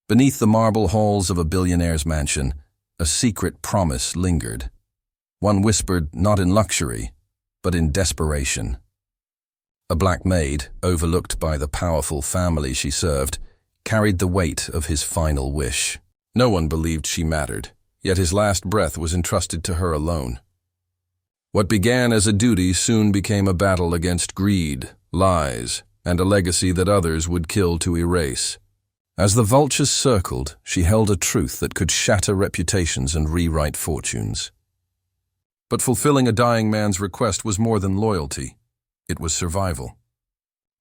Beneath the marble halls of a billionaire's mansion, a secret promise lingered. One whispered not in luxury, but in desperation. A black maid, overlooked by the powerful family she served, carried the weight of his final wish. No one believed she mattered, yet his last breath was entrusted to her alone. What began as a duty soon became a battle against greed, lies, and a legacy that others would kill to erase. As the vultures circled, she held a truth that could shatter reputations and rewrite fortunes. But fulfilling a dying man's request was more than loyalty. It was survival.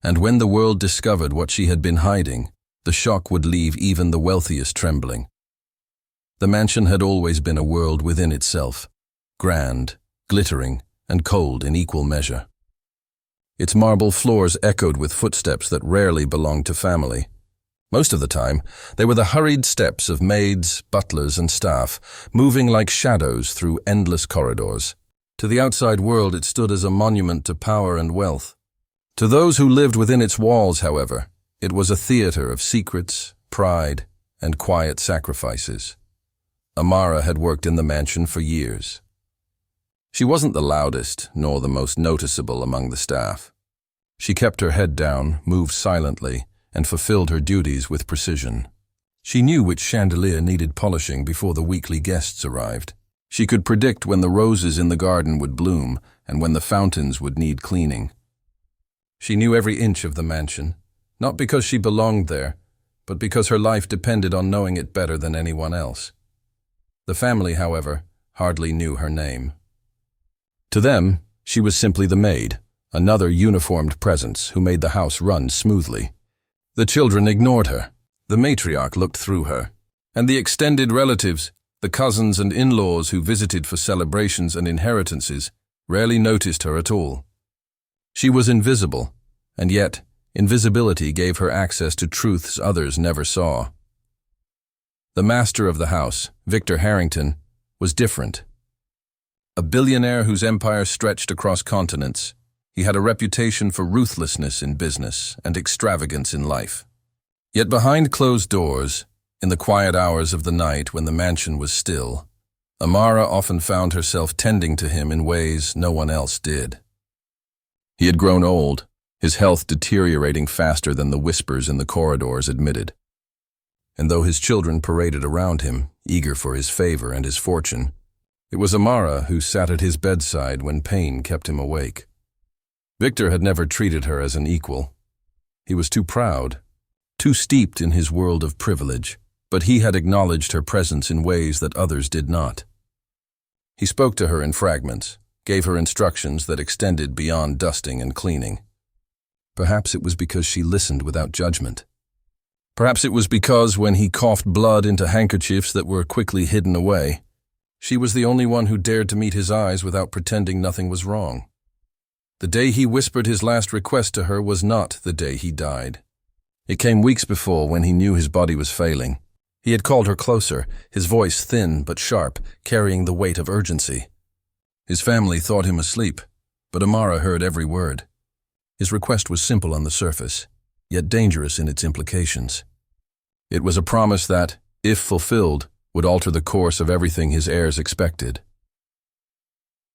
And when the world discovered what she had been hiding, the shock would leave even the wealthiest trembling. The mansion had always been a world within itself, grand, glittering, and cold in equal measure. Its marble floors echoed with footsteps that rarely belonged to family. Most of the time, they were the hurried steps of maids, butlers, and staff, moving like shadows through endless corridors. To the outside world, it stood as a monument to power and wealth. To those who lived within its walls, however, it was a theater of secrets, pride, and quiet sacrifices. Amara had worked in the mansion for years. She wasn't the loudest, nor the most noticeable among the staff. She kept her head down, moved silently, and fulfilled her duties with precision. She knew which chandelier needed polishing before the weekly guests arrived. She could predict when the roses in the garden would bloom and when the fountains would need cleaning. She knew every inch of the mansion, not because she belonged there, but because her life depended on knowing it better than anyone else. The family, however, hardly knew her name. To them, she was simply the maid, another uniformed presence who made the house run smoothly. The children ignored her. The matriarch looked through her. And the extended relatives, the cousins and in-laws who visited for celebrations and inheritances, rarely noticed her at all. She was invisible, and yet invisibility gave her access to truths others never saw. The master of the house, Victor Harrington, was different. A billionaire whose empire stretched across continents, he had a reputation for ruthlessness in business and extravagance in life. Yet behind closed doors, in the quiet hours of the night when the mansion was still, Amara often found herself tending to him in ways no one else did. He had grown old, his health deteriorating faster than the whispers in the corridors admitted. And though his children paraded around him, eager for his favor and his fortune, it was Amara who sat at his bedside when pain kept him awake. Victor had never treated her as an equal. He was too proud, too steeped in his world of privilege, but he had acknowledged her presence in ways that others did not. He spoke to her in fragments, gave her instructions that extended beyond dusting and cleaning. Perhaps it was because she listened without judgment. Perhaps it was because when he coughed blood into handkerchiefs that were quickly hidden away, she was the only one who dared to meet his eyes without pretending nothing was wrong. The day he whispered his last request to her was not the day he died. It came weeks before when he knew his body was failing. He had called her closer, his voice thin but sharp, carrying the weight of urgency. His family thought him asleep, but Amara heard every word. His request was simple on the surface, yet dangerous in its implications. It was a promise that, if fulfilled, would alter the course of everything his heirs expected.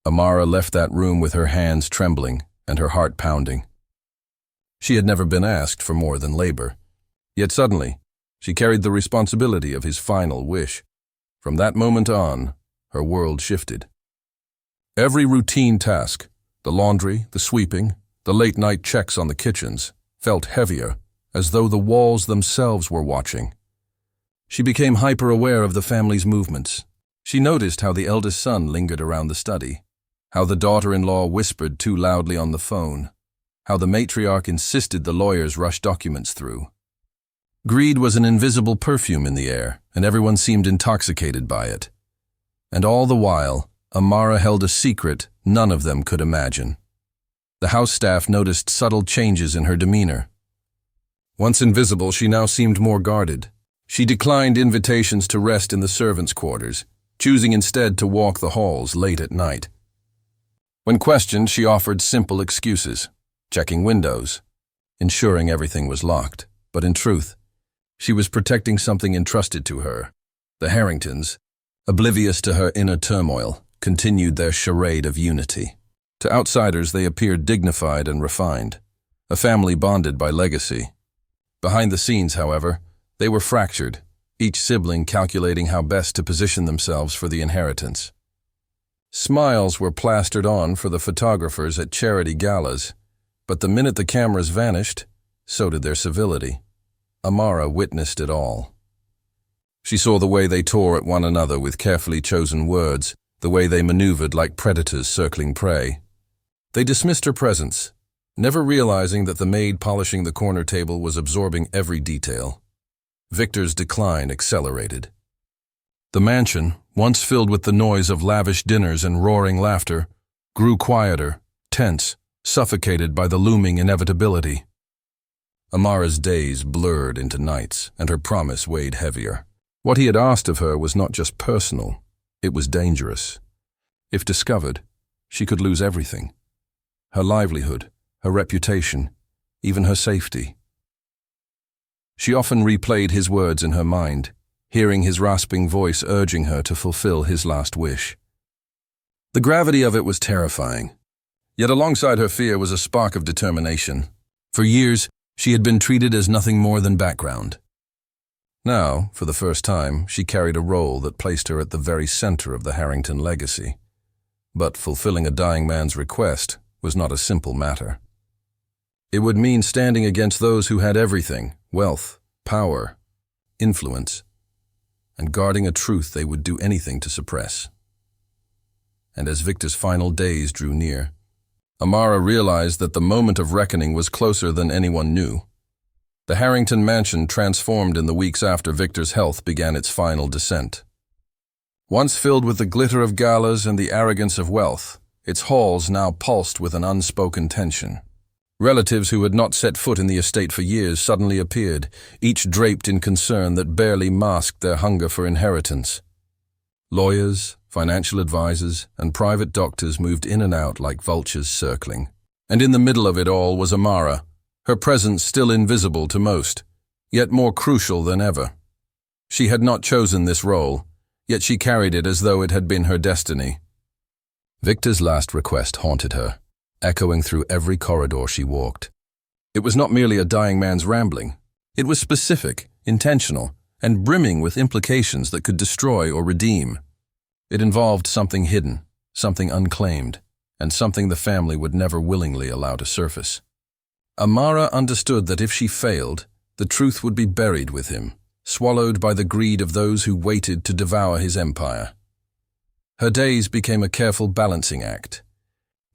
Amara left that room with her hands trembling and her heart pounding. She had never been asked for more than labor. Yet suddenly, she carried the responsibility of his final wish. From that moment on, her world shifted. Every routine task, the laundry, the sweeping, the late-night checks on the kitchens, felt heavier, as though the walls themselves were watching. She became hyper-aware of the family's movements. She noticed how the eldest son lingered around the study, how the daughter-in-law whispered too loudly on the phone, how the matriarch insisted the lawyers rush documents through. Greed was an invisible perfume in the air, and everyone seemed intoxicated by it. And all the while, Amara held a secret none of them could imagine. The house staff noticed subtle changes in her demeanor. Once invisible, she now seemed more guarded. She declined invitations to rest in the servants' quarters, choosing instead to walk the halls late at night. When questioned, she offered simple excuses, checking windows, ensuring everything was locked. But in truth, She was protecting something entrusted to her. The Harringtons, oblivious to her inner turmoil, continued their charade of unity. To outsiders, they appeared dignified and refined, a family bonded by legacy. Behind the scenes, however, they were fractured, each sibling calculating how best to position themselves for the inheritance. Smiles were plastered on for the photographers at charity galas, but the minute the cameras vanished, so did their civility. Amara witnessed it all. She saw the way they tore at one another with carefully chosen words, the way they maneuvered like predators circling prey. They dismissed her presence, never realizing that the maid polishing the corner table was absorbing every detail. Victor's decline accelerated. The mansion, once filled with the noise of lavish dinners and roaring laughter, grew quieter, tense, suffocated by the looming inevitability. Amara's days blurred into nights, and her promise weighed heavier. What he had asked of her was not just personal, it was dangerous. If discovered, she could lose everything. Her livelihood, her reputation, even her safety. She often replayed his words in her mind, hearing his rasping voice urging her to fulfill his last wish. The gravity of it was terrifying. Yet alongside her fear was a spark of determination. For years, she had been treated as nothing more than background. Now, for the first time, she carried a role that placed her at the very center of the Harrington legacy. But fulfilling a dying man's request was not a simple matter. It would mean standing against those who had everything: wealth, power, influence, and guarding a truth they would do anything to suppress. And as Victor's final days drew near, Amara realized that the moment of reckoning was closer than anyone knew. The Harrington mansion transformed in the weeks after Victor's health began its final descent. Once filled with the glitter of galas and the arrogance of wealth, its halls now pulsed with an unspoken tension. Relatives who had not set foot in the estate for years suddenly appeared, each draped in concern that barely masked their hunger for inheritance. Lawyers, financial advisors, and private doctors moved in and out like vultures circling. And in the middle of it all was Amara, her presence still invisible to most, yet more crucial than ever. She had not chosen this role, yet she carried it as though it had been her destiny. Victor's last request haunted her, echoing through every corridor she walked. It was not merely a dying man's rambling. It was specific, intentional, and brimming with implications that could destroy or redeem. It involved something hidden, something unclaimed, and something the family would never willingly allow to surface. Amara understood that if she failed, the truth would be buried with him, swallowed by the greed of those who waited to devour his empire. Her days became a careful balancing act.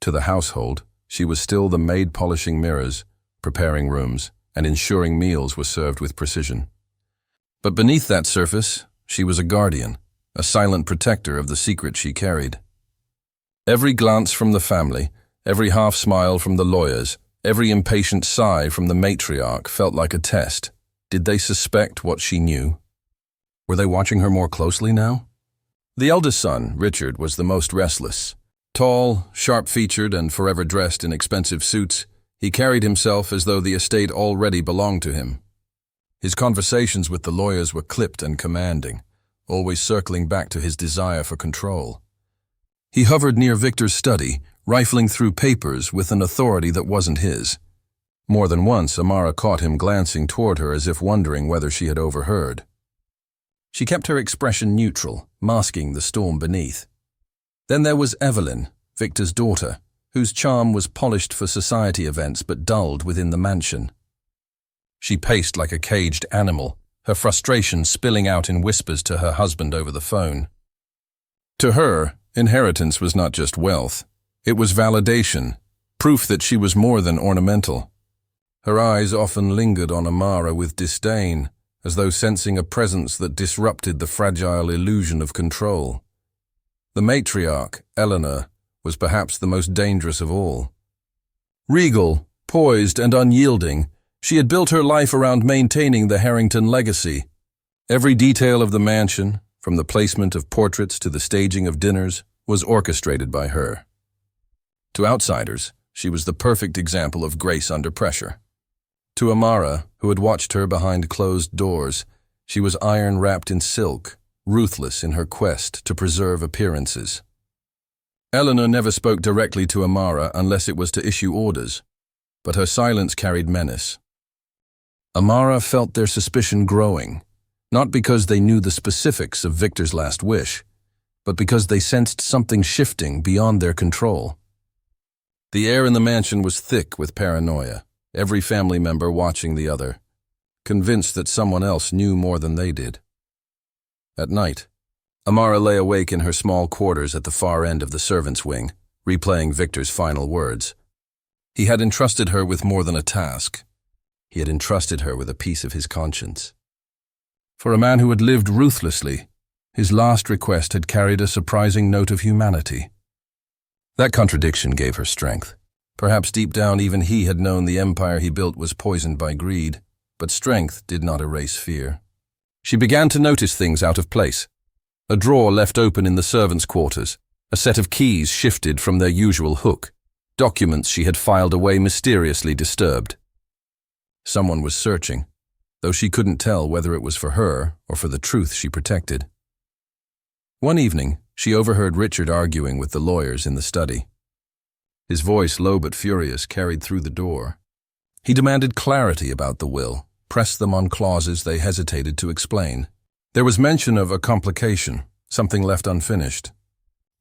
To the household, she was still the maid polishing mirrors, preparing rooms, and ensuring meals were served with precision. But beneath that surface, she was a guardian, a silent protector of the secret she carried. Every glance from the family, every half-smile from the lawyers, every impatient sigh from the matriarch felt like a test. Did they suspect what she knew? Were they watching her more closely now? The eldest son, Richard, was the most restless. Tall, sharp-featured, and forever dressed in expensive suits, he carried himself as though the estate already belonged to him. His conversations with the lawyers were clipped and commanding, always circling back to his desire for control. He hovered near Victor's study, rifling through papers with an authority that wasn't his. More than once, Amara caught him glancing toward her as if wondering whether she had overheard. She kept her expression neutral, masking the storm beneath. Then there was Evelyn, Victor's daughter, whose charm was polished for society events but dulled within the mansion. She paced like a caged animal, her frustration spilling out in whispers to her husband over the phone. To her, inheritance was not just wealth. It was validation, proof that she was more than ornamental. Her eyes often lingered on Amara with disdain, as though sensing a presence that disrupted the fragile illusion of control. The matriarch, Eleanor, was perhaps the most dangerous of all. Regal, poised and unyielding, she had built her life around maintaining the Harrington legacy. Every detail of the mansion, from the placement of portraits to the staging of dinners, was orchestrated by her. To outsiders, she was the perfect example of grace under pressure. To Amara, who had watched her behind closed doors. She was iron-wrapped in silk, ruthless in her quest to preserve appearances. Eleanor never spoke directly to Amara unless it was to issue orders, but her silence carried menace. Amara felt their suspicion growing, not because they knew the specifics of Victor's last wish, but because they sensed something shifting beyond their control. The air in the mansion was thick with paranoia, every family member watching the other, convinced that someone else knew more than they did. At night, Amara lay awake in her small quarters at the far end of the servants' wing, replaying Victor's final words. He had entrusted her with more than a task. He had entrusted her with a piece of his conscience. For a man who had lived ruthlessly, his last request had carried a surprising note of humanity. That contradiction gave her strength. Perhaps deep down even he had known the empire he built was poisoned by greed, but strength did not erase fear. She began to notice things out of place. A drawer left open in the servants' quarters, a set of keys shifted from their usual hook, documents she had filed away mysteriously disturbed. Someone was searching, though she couldn't tell whether it was for her or for the truth she protected. One evening, she overheard Richard arguing with the lawyers in the study. His voice, low but furious, carried through the door. He demanded clarity about the will, pressed them on clauses they hesitated to explain. There was mention of a complication, something left unfinished.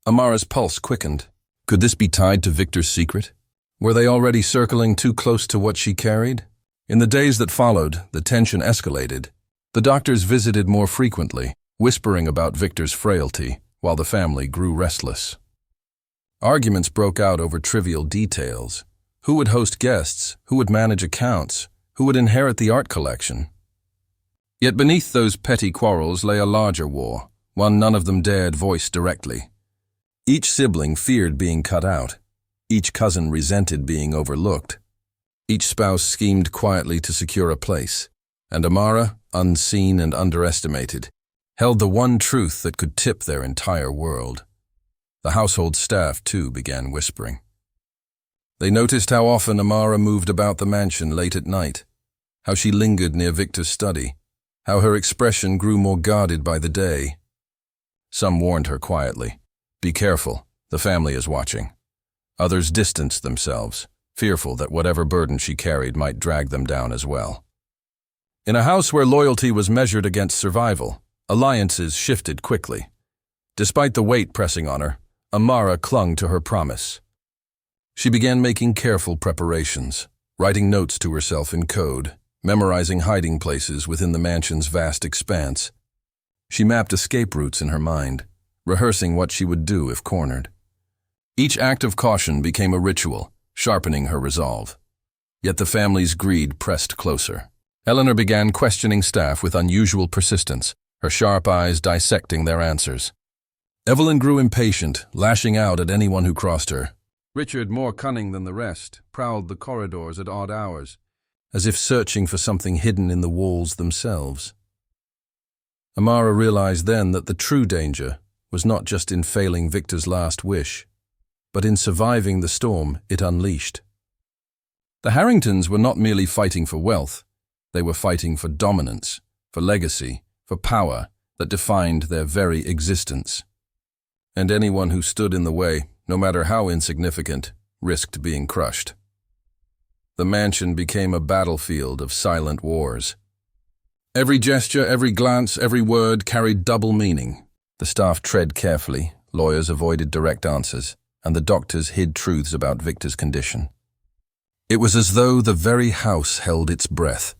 Amara's pulse quickened. Could this be tied to Victor's secret? Were they already circling too close to what she carried? In the days that followed, the tension escalated. The doctors visited more frequently, whispering about Victor's frailty, while the family grew restless. Arguments broke out over trivial details. Who would host guests? Who would manage accounts? Who would inherit the art collection? Yet beneath those petty quarrels lay a larger war, one none of them dared voice directly. Each sibling feared being cut out. Each cousin resented being overlooked. Each spouse schemed quietly to secure a place. And Amara, unseen and underestimated, held the one truth that could tip their entire world. The household staff, too, began whispering. They noticed how often Amara moved about the mansion late at night, how she lingered near Victor's study, how her expression grew more guarded by the day. Some warned her quietly, "Be careful, the family is watching." Others distanced themselves, fearful that whatever burden she carried might drag them down as well. In a house where loyalty was measured against survival, alliances shifted quickly. Despite the weight pressing on her, Amara clung to her promise. She began making careful preparations, writing notes to herself in code, memorizing hiding places within the mansion's vast expanse. She mapped escape routes in her mind, rehearsing what she would do if cornered. Each act of caution became a ritual, sharpening her resolve. Yet the family's greed pressed closer. Eleanor began questioning staff with unusual persistence, her sharp eyes dissecting their answers. Evelyn grew impatient, lashing out at anyone who crossed her. Richard, more cunning than the rest, prowled the corridors at odd hours, as if searching for something hidden in the walls themselves. Amara realized then that the true danger was not just in failing Victor's last wish, but in surviving the storm it unleashed. The Harringtons were not merely fighting for wealth, they were fighting for dominance, for legacy, for power that defined their very existence. And anyone who stood in the way, no matter how insignificant, risked being crushed. The mansion became a battlefield of silent wars. Every gesture, every glance, every word carried double meaning. The staff tread carefully, lawyers avoided direct answers, and the doctors hid truths about Victor's condition. It was as though the very house held its breath,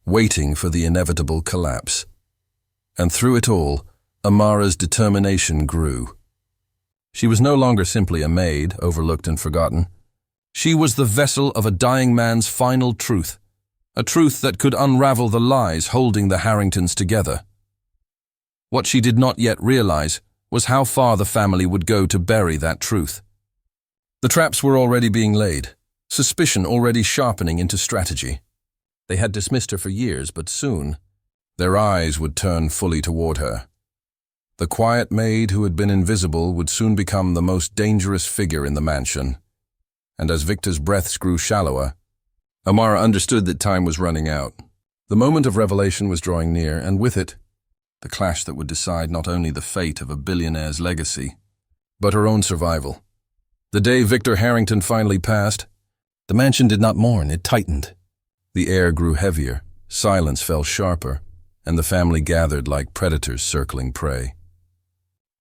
waiting for the inevitable collapse. And through it all, Amara's determination grew. She was no longer simply a maid, overlooked and forgotten. She was the vessel of a dying man's final truth, a truth that could unravel the lies holding the Harringtons together. What she did not yet realize was how far the family would go to bury that truth. The traps were already being laid, suspicion already sharpening into strategy. They had dismissed her for years, but soon, their eyes would turn fully toward her. The quiet maid who had been invisible would soon become the most dangerous figure in the mansion. And as Victor's breaths grew shallower, Amara understood that time was running out. The moment of revelation was drawing near, and with it, the clash that would decide not only the fate of a billionaire's legacy, but her own survival. The day Victor Harrington finally passed, the mansion did not mourn, it tightened. The air grew heavier, silence fell sharper, and the family gathered like predators circling prey.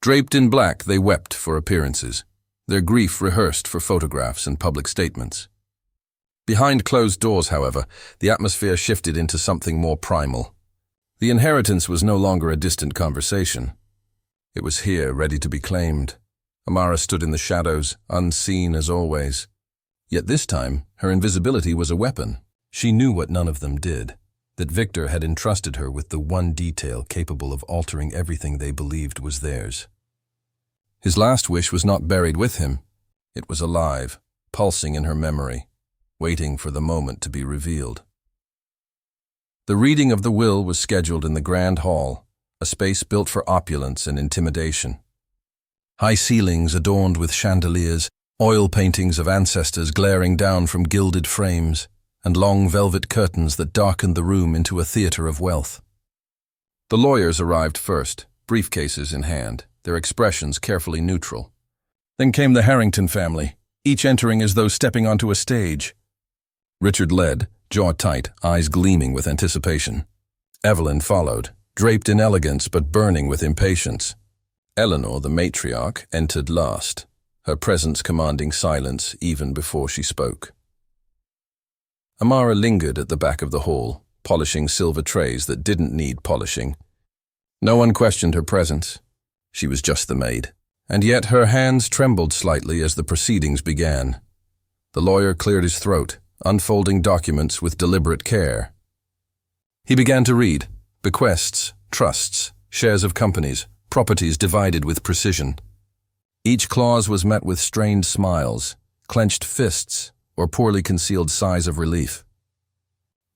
Draped in black, they wept for appearances, their grief rehearsed for photographs and public statements. Behind closed doors, however, the atmosphere shifted into something more primal. The inheritance was no longer a distant conversation. It was here, ready to be claimed. Amara stood in the shadows, unseen as always. Yet this time, her invisibility was a weapon. She knew what none of them did, that Victor had entrusted her with the one detail capable of altering everything they believed was theirs. His last wish was not buried with him. It was alive, pulsing in her memory, waiting for the moment to be revealed. The reading of the will was scheduled in the grand hall, a space built for opulence and intimidation. High ceilings adorned with chandeliers, oil paintings of ancestors glaring down from gilded frames, and long velvet curtains that darkened the room into a theater of wealth. The lawyers arrived first, briefcases in hand, their expressions carefully neutral. Then came the Harrington family, each entering as though stepping onto a stage. Richard led, jaw tight, eyes gleaming with anticipation. Evelyn followed, draped in elegance but burning with impatience. Eleanor, the matriarch, entered last, her presence commanding silence even before she spoke. Amara lingered at the back of the hall, polishing silver trays that didn't need polishing. No one questioned her presence. She was just the maid. And yet her hands trembled slightly as the proceedings began. The lawyer cleared his throat, unfolding documents with deliberate care. He began to read: bequests, trusts, shares of companies, properties divided with precision. Each clause was met with strained smiles, clenched fists, or poorly concealed sighs of relief.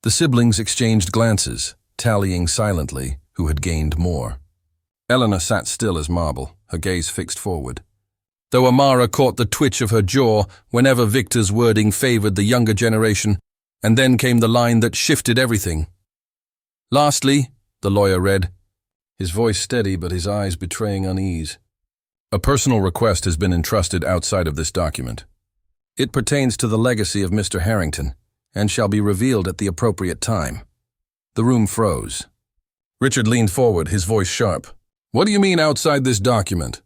The siblings exchanged glances, tallying silently who had gained more. Eleanor sat still as marble, her gaze fixed forward, though Amara caught the twitch of her jaw whenever Victor's wording favored the younger generation, and then came the line that shifted everything. Lastly, the lawyer read, his voice steady but his eyes betraying unease. A personal request has been entrusted outside of this document. It pertains to the legacy of Mr. Harrington, and shall be revealed at the appropriate time. The room froze. Richard leaned forward, his voice sharp. What do you mean outside this document?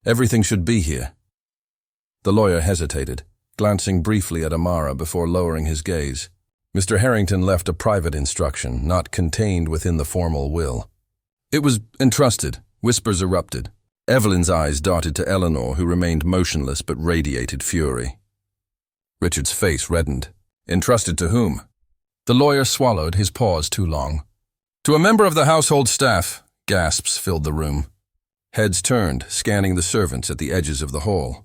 Everything should be here. The lawyer hesitated, glancing briefly at Amara before lowering his gaze. Mr. Harrington left a private instruction, not contained within the formal will. It was entrusted. Whispers erupted. Evelyn's eyes darted to Eleanor, who remained motionless but radiated fury. Richard's face reddened. Entrusted to whom? The lawyer swallowed, his pause too long. To a member of the household staff. Gasps filled the room. Heads turned, scanning the servants at the edges of the hall.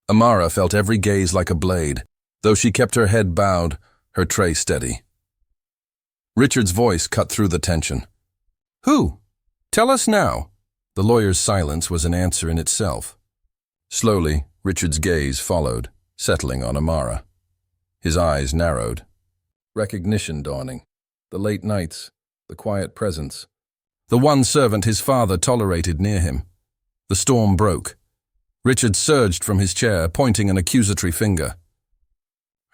Amara felt every gaze like a blade, though she kept her head bowed, her tray steady. Richard's voice cut through the tension. Who? Tell us now. The lawyer's silence was an answer in itself. Slowly, Richard's gaze followed, settling on Amara. His eyes narrowed. Recognition dawning. The late nights, the quiet presence. The one servant his father tolerated near him. The storm broke. Richard surged from his chair, pointing an accusatory finger.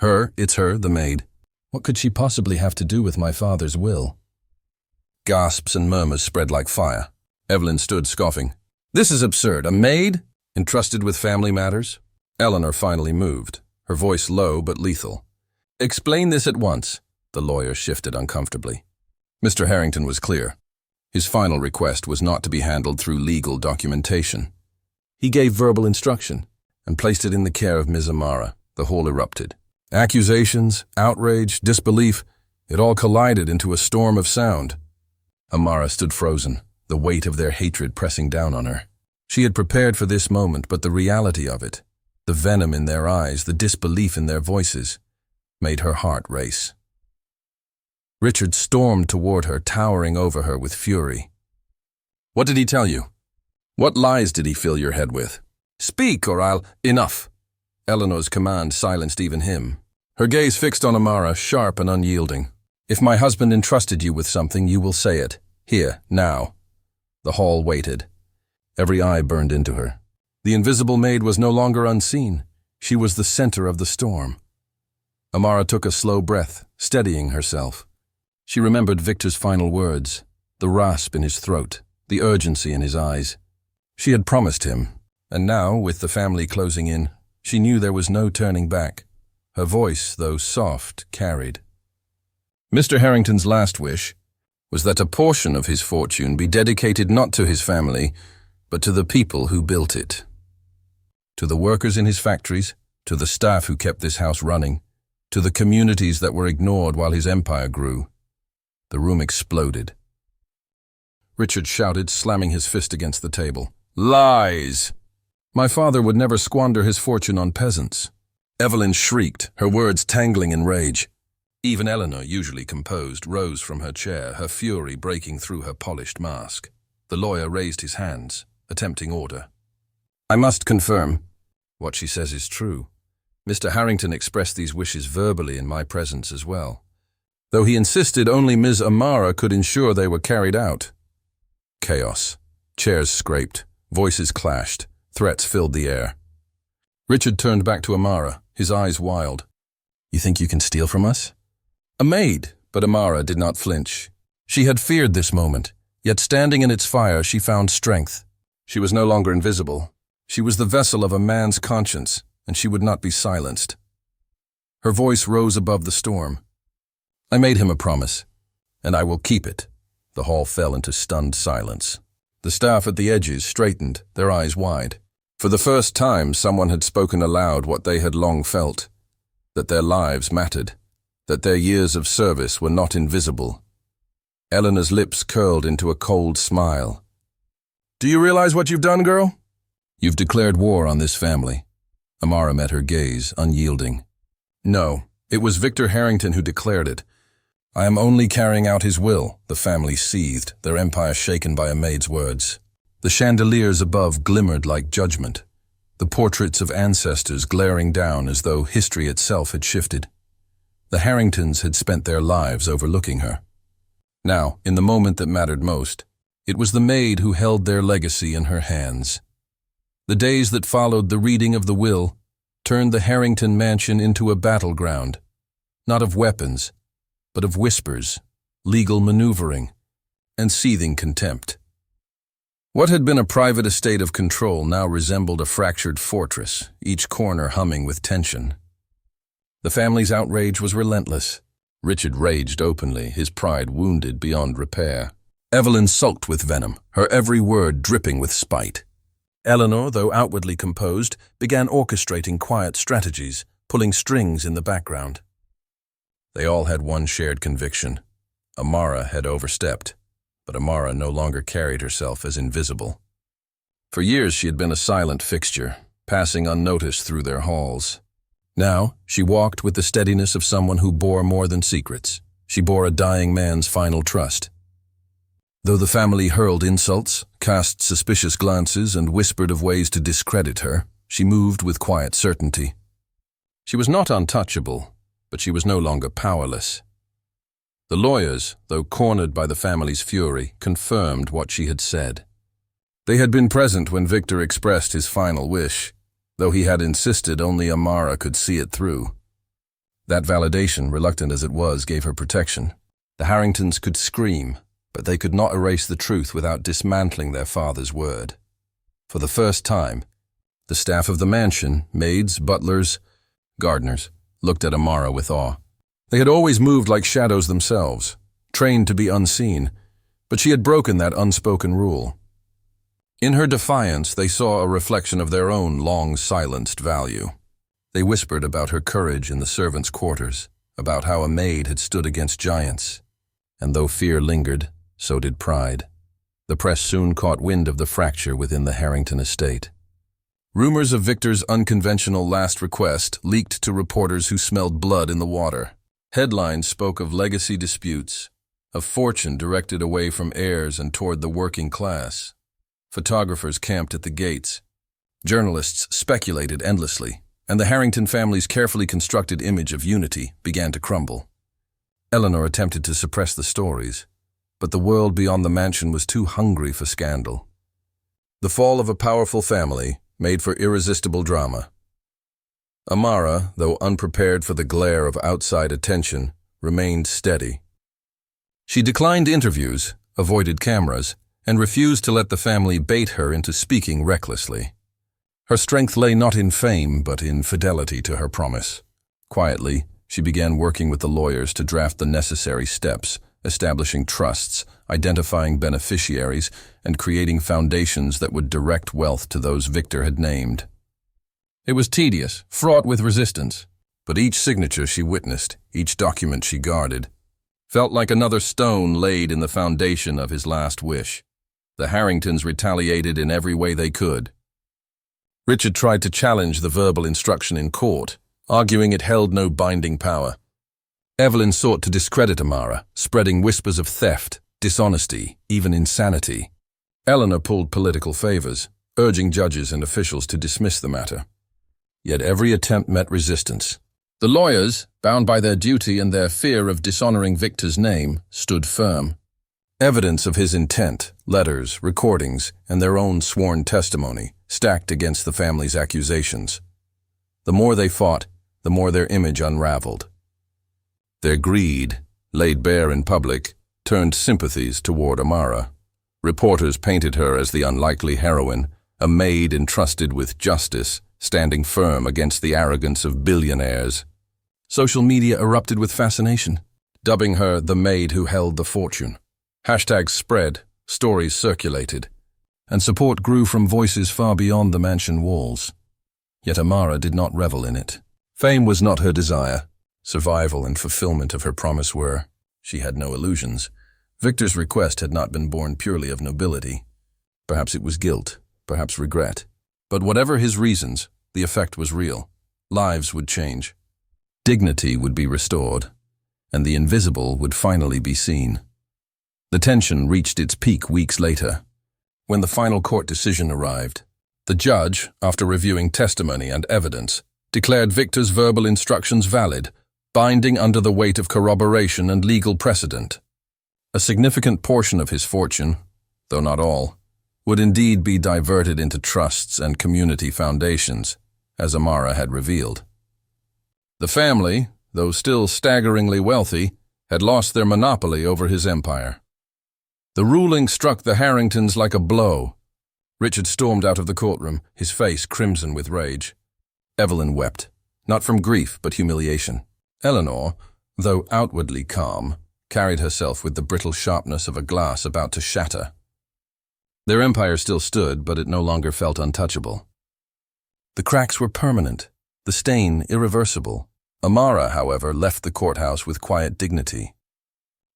It's her, the maid. What could she possibly have to do with my father's will? Gasps and murmurs spread like fire. Evelyn stood scoffing. This is absurd. A maid? Entrusted with family matters? Eleanor finally moved, her voice low but lethal. Explain this at once. The lawyer shifted uncomfortably. Mr. Harrington was clear. His final request was not to be handled through legal documentation. He gave verbal instruction and placed it in the care of Ms. Amara. The hall erupted. Accusations, outrage, disbelief, it all collided into a storm of sound. Amara stood frozen, the weight of their hatred pressing down on her. She had prepared for this moment, but the reality of it, the venom in their eyes, the disbelief in their voices, made her heart race. Richard stormed toward her, towering over her with fury. What did he tell you? What lies did he fill your head with? Speak, or I'll— Enough! Eleanor's command silenced even him. Her gaze fixed on Amara, sharp and unyielding. If my husband entrusted you with something, you will say it. Here, now." The hall waited. Every eye burned into her. The invisible maid was no longer unseen. She was the center of the storm. Amara took a slow breath, steadying herself. She remembered Victor's final words, the rasp in his throat, the urgency in his eyes. She had promised him, and now, with the family closing in, she knew there was no turning back. Her voice, though soft, carried. Mr. Harrington's last wish was that a portion of his fortune be dedicated not to his family, but to the people who built it. To the workers in his factories, to the staff who kept this house running, to the communities that were ignored while his empire grew. The room exploded. Richard shouted, slamming his fist against the table. "Lies! My father would never squander his fortune on peasants." Evelyn shrieked, her words tangling in rage. Even Eleanor, usually composed, rose from her chair, her fury breaking through her polished mask. The lawyer raised his hands, attempting order. "I must confirm. What she says is true. Mr. Harrington expressed these wishes verbally in my presence as well, though he insisted only Ms. Amara could ensure they were carried out." Chaos. Chairs scraped, voices clashed, threats filled the air. Richard turned back to Amara, his eyes wild. "You think you can steal from us?" A maid, but Amara did not flinch. She had feared this moment, yet standing in its fire she found strength. She was no longer invisible. She was the vessel of a man's conscience, and she would not be silenced. Her voice rose above the storm. "I made him a promise, and I will keep it." The hall fell into stunned silence. The staff at the edges straightened, their eyes wide. For the first time, someone had spoken aloud what they had long felt, that their lives mattered, that their years of service were not invisible. Eleanor's lips curled into a cold smile. "Do you realize what you've done, girl? You've declared war on this family." Amara met her gaze, unyielding. "No, it was Victor Harrington who declared it. I am only carrying out his will." The family seethed, their empire shaken by a maid's words. The chandeliers above glimmered like judgment, the portraits of ancestors glaring down as though history itself had shifted. The Harringtons had spent their lives overlooking her. Now, in the moment that mattered most, it was the maid who held their legacy in her hands. The days that followed the reading of the will turned the Harrington mansion into a battleground, not of weapons, but of whispers, legal maneuvering, and seething contempt. What had been a private estate of control now resembled a fractured fortress, each corner humming with tension. The family's outrage was relentless. Richard raged openly, his pride wounded beyond repair. Evelyn sulked with venom, her every word dripping with spite. Eleanor, though outwardly composed, began orchestrating quiet strategies, pulling strings in the background. They all had one shared conviction. Amara had overstepped, but Amara no longer carried herself as invisible. For years she had been a silent fixture, passing unnoticed through their halls. Now she walked with the steadiness of someone who bore more than secrets. She bore a dying man's final trust. Though the family hurled insults, cast suspicious glances, and whispered of ways to discredit her, she moved with quiet certainty. She was not untouchable, but she was no longer powerless. The lawyers, though cornered by the family's fury, confirmed what she had said. They had been present when Victor expressed his final wish, though he had insisted only Amara could see it through. That validation, reluctant as it was, gave her protection. The Harringtons could scream, but they could not erase the truth without dismantling their father's word. For the first time, the staff of the mansion, maids, butlers, gardeners, looked at Amara with awe. They had always moved like shadows themselves, trained to be unseen, but she had broken that unspoken rule. In her defiance, they saw a reflection of their own long-silenced value. They whispered about her courage in the servants' quarters, about how a maid had stood against giants. And though fear lingered, so did pride. The press soon caught wind of the fracture within the Harrington estate. Rumors of Victor's unconventional last request leaked to reporters who smelled blood in the water. Headlines spoke of legacy disputes, of fortune directed away from heirs and toward the working class. Photographers camped at the gates. Journalists speculated endlessly, and the Harrington family's carefully constructed image of unity began to crumble. Eleanor attempted to suppress the stories, but the world beyond the mansion was too hungry for scandal. The fall of a powerful family made for irresistible drama. Amara, though unprepared for the glare of outside attention, remained steady. She declined interviews, avoided cameras, and refused to let the family bait her into speaking recklessly. Her strength lay not in fame, but in fidelity to her promise. Quietly, she began working with the lawyers to draft the necessary steps, establishing trusts, identifying beneficiaries, and creating foundations that would direct wealth to those Victor had named. It was tedious, fraught with resistance, but each signature she witnessed, each document she guarded, felt like another stone laid in the foundation of his last wish. The Harringtons retaliated in every way they could. Richard tried to challenge the verbal instruction in court, arguing it held no binding power. Evelyn sought to discredit Amara, spreading whispers of theft, dishonesty, even insanity. Eleanor pulled political favors, urging judges and officials to dismiss the matter. Yet every attempt met resistance. The lawyers, bound by their duty and their fear of dishonoring Victor's name, stood firm. Evidence of his intent, letters, recordings, and their own sworn testimony stacked against the family's accusations. The more they fought, the more their image unraveled. Their greed, laid bare in public, turned sympathies toward Amara. Reporters painted her as the unlikely heroine, a maid entrusted with justice, standing firm against the arrogance of billionaires. Social media erupted with fascination, dubbing her the maid who held the fortune. Hashtags spread, stories circulated, and support grew from voices far beyond the mansion walls. Yet Amara did not revel in it. Fame was not her desire. Survival and fulfillment of her promise were. She had no illusions. Victor's request had not been born purely of nobility. Perhaps it was guilt, perhaps regret. But whatever his reasons, the effect was real. Lives would change. Dignity would be restored, and the invisible would finally be seen. The tension reached its peak weeks later. When the final court decision arrived, the judge, after reviewing testimony and evidence, declared Victor's verbal instructions valid, binding under the weight of corroboration and legal precedent. A significant portion of his fortune, though not all, would indeed be diverted into trusts and community foundations, as Amara had revealed. The family, though still staggeringly wealthy, had lost their monopoly over his empire. The ruling struck the Harringtons like a blow. Richard stormed out of the courtroom, his face crimson with rage. Evelyn wept, not from grief but humiliation. Eleanor, though outwardly calm, carried herself with the brittle sharpness of a glass about to shatter. Their empire still stood, but it no longer felt untouchable. The cracks were permanent, the stain irreversible. Amara, however, left the courthouse with quiet dignity.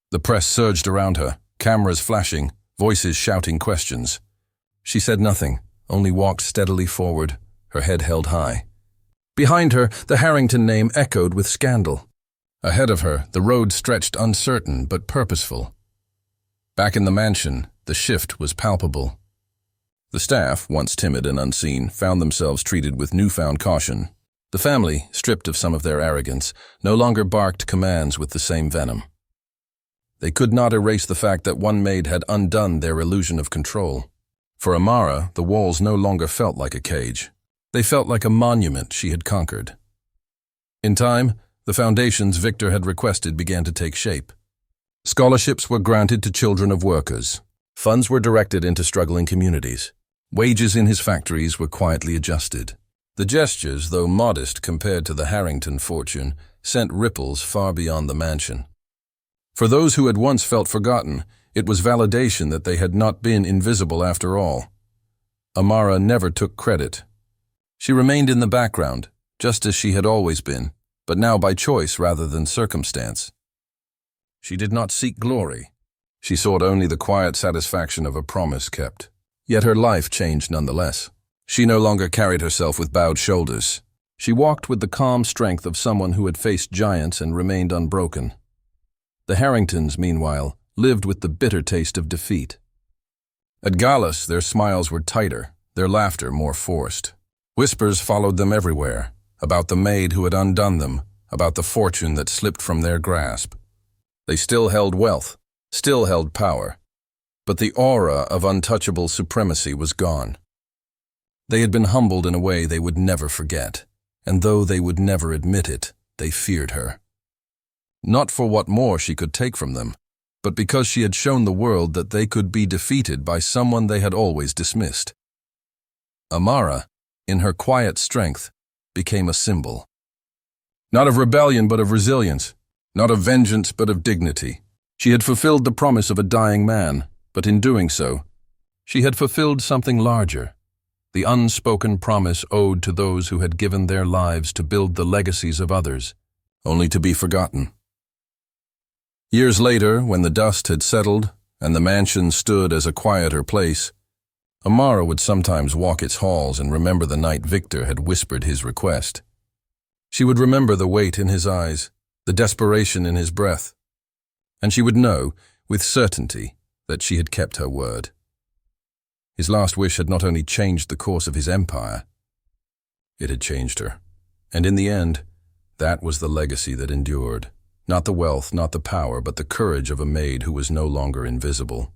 The press surged around her, cameras flashing, voices shouting questions. She said nothing, only walked steadily forward, her head held high. Behind her, the Harrington name echoed with scandal. Ahead of her, the road stretched uncertain but purposeful. Back in the mansion, the shift was palpable. The staff, once timid and unseen, found themselves treated with newfound caution. The family, stripped of some of their arrogance, no longer barked commands with the same venom. They could not erase the fact that one maid had undone their illusion of control. For Amara, the walls no longer felt like a cage. They felt like a monument she had conquered. In time, the foundations Victor had requested began to take shape. Scholarships were granted to children of workers. Funds were directed into struggling communities. Wages in his factories were quietly adjusted. The gestures, though modest compared to the Harrington fortune, sent ripples far beyond the mansion. For those who had once felt forgotten, it was validation that they had not been invisible after all. Amara never took credit. She remained in the background, just as she had always been, but now by choice rather than circumstance. She did not seek glory. She sought only the quiet satisfaction of a promise kept. Yet her life changed nonetheless. She no longer carried herself with bowed shoulders. She walked with the calm strength of someone who had faced giants and remained unbroken. The Harringtons, meanwhile, lived with the bitter taste of defeat. At galas, their smiles were tighter, their laughter more forced. Whispers followed them everywhere, about the maid who had undone them, about the fortune that slipped from their grasp. They still held wealth, still held power, but the aura of untouchable supremacy was gone. They had been humbled in a way they would never forget, and though they would never admit it, they feared her. Not for what more she could take from them, but because she had shown the world that they could be defeated by someone they had always dismissed. Amara, in her quiet strength, became a symbol. Not of rebellion but of resilience, not of vengeance but of dignity. She had fulfilled the promise of a dying man, but in doing so, she had fulfilled something larger, the unspoken promise owed to those who had given their lives to build the legacies of others, only to be forgotten. Years later, when the dust had settled and the mansion stood as a quieter place, Amara would sometimes walk its halls and remember the night Victor had whispered his request. She would remember the weight in his eyes, the desperation in his breath, and she would know, with certainty, that she had kept her word. His last wish had not only changed the course of his empire, it had changed her. And in the end, that was the legacy that endured. Not the wealth, not the power, but the courage of a maid who was no longer invisible.